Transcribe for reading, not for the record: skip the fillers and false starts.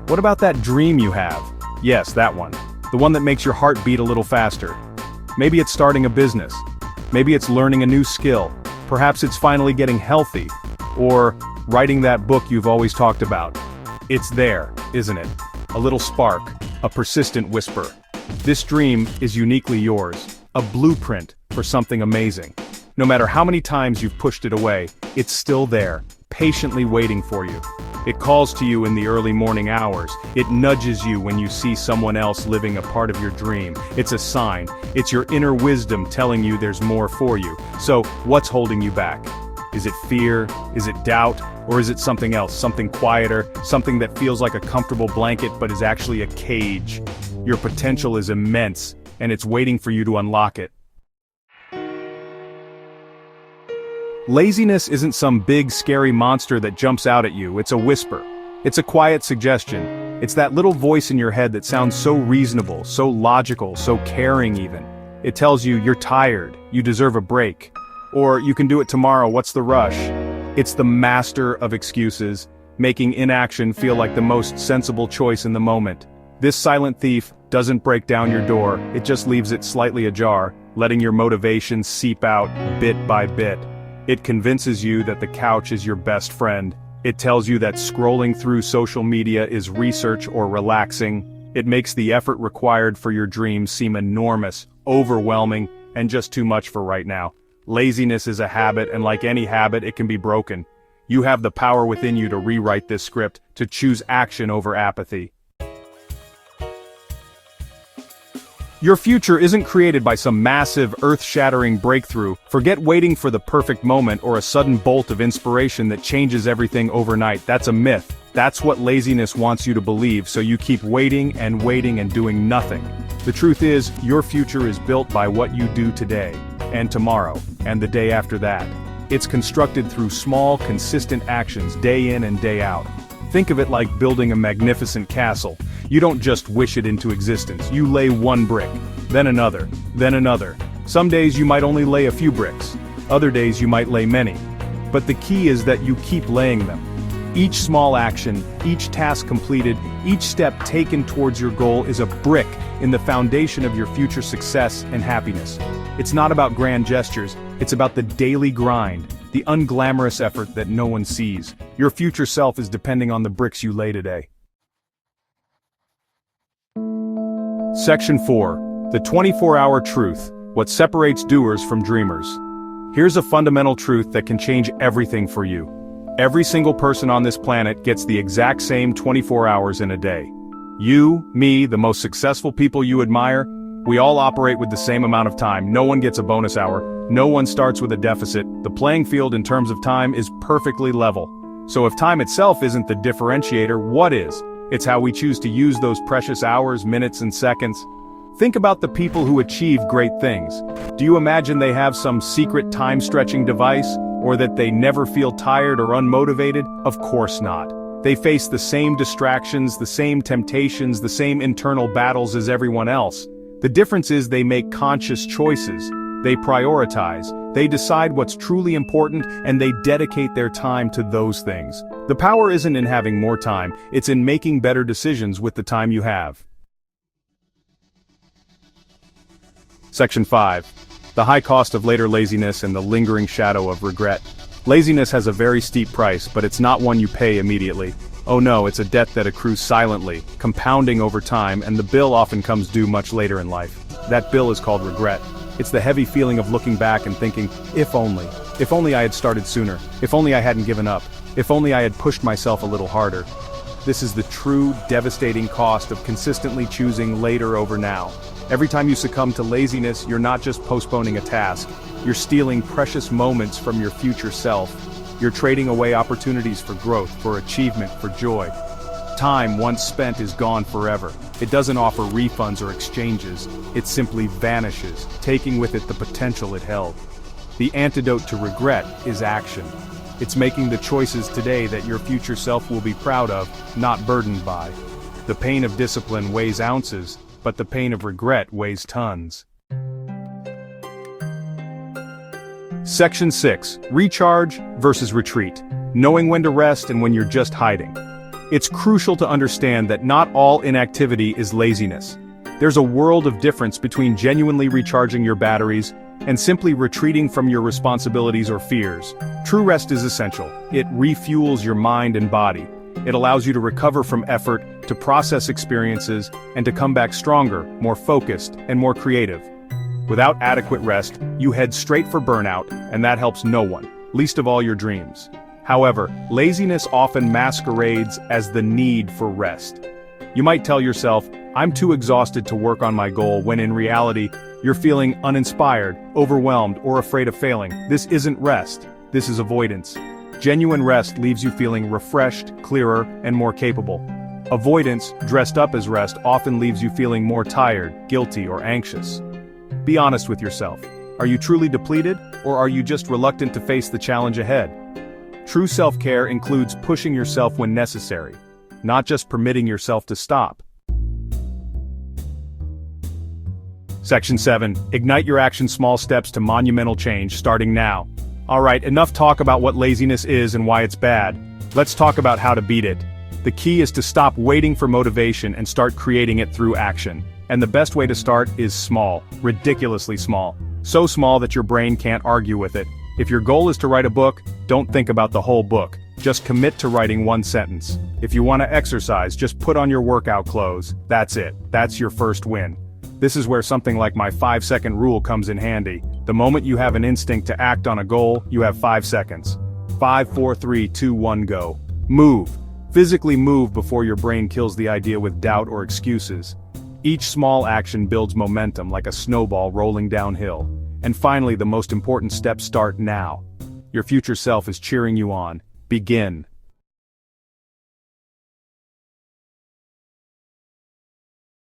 What about that dream you have? Yes, that one. The one that makes your heart beat a little faster. Maybe it's starting a business. Maybe it's learning a new skill. Perhaps it's finally getting healthy. Or writing that book you've always talked about. It's there, isn't it? A little spark, a persistent whisper. This dream is uniquely yours, a blueprint for something amazing. No matter how many times you've pushed it away, it's still there, patiently waiting for you. It calls to you in the early morning hours. It nudges you when you see someone else living a part of your dream. It's a sign. It's your inner wisdom telling you there's more for you. So, what's holding you back? Is it fear? Is it doubt? Or is it something else, something quieter, something that feels like a comfortable blanket but is actually a cage? Your potential is immense, and it's waiting for you to unlock it. Laziness isn't some big, scary monster that jumps out at you, it's a whisper. It's a quiet suggestion. It's that little voice in your head that sounds so reasonable, so logical, so caring even. It tells you you're tired, you deserve a break. Or you can do it tomorrow, what's the rush? It's the master of excuses, making inaction feel like the most sensible choice in the moment. This silent thief doesn't break down your door, it just leaves it slightly ajar, letting your motivation seep out bit by bit. It convinces you that the couch is your best friend. It tells you that scrolling through social media is research or relaxing. It makes the effort required for your dreams seem enormous, overwhelming, and just too much for right now. Laziness is a habit, and like any habit, it can be broken. You have the power within you to rewrite this script, to choose action over apathy. Your future isn't created by some massive, earth-shattering breakthrough. Forget waiting for the perfect moment or a sudden bolt of inspiration that changes everything overnight. That's a myth. That's what laziness wants you to believe, so you keep waiting and doing nothing. The truth is, your future is built by what you do today, and tomorrow, and the day after that. It's constructed through small, consistent actions day in and day out. Think of it like building a magnificent castle. You don't just wish it into existence, you lay one brick, then another, then another. Some days you might only lay a few bricks, other days you might lay many. But the key is that you keep laying them. Each small action, each task completed, each step taken towards your goal is a brick in the foundation of your future success and happiness. It's not about grand gestures, it's about the daily grind, the unglamorous effort that no one sees. Your future self is depending on the bricks you lay today. Section 4. The 24-hour truth, what separates doers from dreamers. Here's a fundamental truth that can change everything for you. Every single person on this planet gets the exact same 24 hours in a day. You, me, the most successful people you admire, we all operate with the same amount of time. No one gets a bonus hour. No one starts with a deficit. The playing field in terms of time is perfectly level. So if time itself isn't the differentiator, what is? It's how we choose to use those precious hours, minutes, and seconds. Think about the people who achieve great things. Do you imagine they have some secret time-stretching device? Or that they never feel tired or unmotivated? Of course not. They face the same distractions, the same temptations, the same internal battles as everyone else. The difference is they make conscious choices. They prioritize. They decide what's truly important, and they dedicate their time to those things. The power isn't in having more time, it's in making better decisions with the time you have. Section 5. The high cost of later laziness and the lingering shadow of regret. Laziness has a very steep price, but it's not one you pay immediately. Oh no, it's a debt that accrues silently, compounding over time, and the bill often comes due much later in life. That bill is called regret. It's the heavy feeling of looking back and thinking, if only I had started sooner, if only I hadn't given up, if only I had pushed myself a little harder. This is the true, devastating cost of consistently choosing later over now. Every time you succumb to laziness, you're not just postponing a task, you're stealing precious moments from your future self. You're trading away opportunities for growth, for achievement, for joy. Time once spent is gone forever. It doesn't offer refunds or exchanges, it simply vanishes, taking with it the potential it held. The antidote to regret is action. It's making the choices today that your future self will be proud of, not burdened by. The pain of discipline weighs ounces, but the pain of regret weighs tons. Section 6. Recharge versus retreat. Knowing when to rest and when you're just hiding. It's crucial to understand that not all inactivity is laziness. There's a world of difference between genuinely recharging your batteries and simply retreating from your responsibilities or fears. True rest is essential. It refuels your mind and body. It allows you to recover from effort, to process experiences, and to come back stronger, more focused, and more creative. Without adequate rest, you head straight for burnout, and that helps no one, least of all your dreams. However, laziness often masquerades as the need for rest. You might tell yourself, "I'm too exhausted to work on my goal," when in reality, you're feeling uninspired, overwhelmed, or afraid of failing. This isn't rest, this is avoidance. Genuine rest leaves you feeling refreshed, clearer, and more capable. Avoidance, dressed up as rest, often leaves you feeling more tired, guilty, or anxious. Be honest with yourself. Are you truly depleted, or are you just reluctant to face the challenge ahead? True self-care includes pushing yourself when necessary, not just permitting yourself to stop. Section 7. Ignite your action. Small steps to monumental change, starting now. Alright, enough talk about what laziness is and why it's bad. Let's talk about how to beat it. The key is to stop waiting for motivation and start creating it through action. And the best way to start is small, ridiculously small. So small that your brain can't argue with it. If your goal is to write a book, don't think about the whole book. Just commit to writing one sentence. If you want to exercise, just put on your workout clothes. That's it. That's your first win. This is where something like my 5-second rule comes in handy. The moment you have an instinct to act on a goal, you have 5 seconds. 5, 4, 3, 2, 1, go. Move. Physically move before your brain kills the idea with doubt or excuses. Each small action builds momentum like a snowball rolling downhill. And finally, the most important step: start now. Your future self is cheering you on. Begin.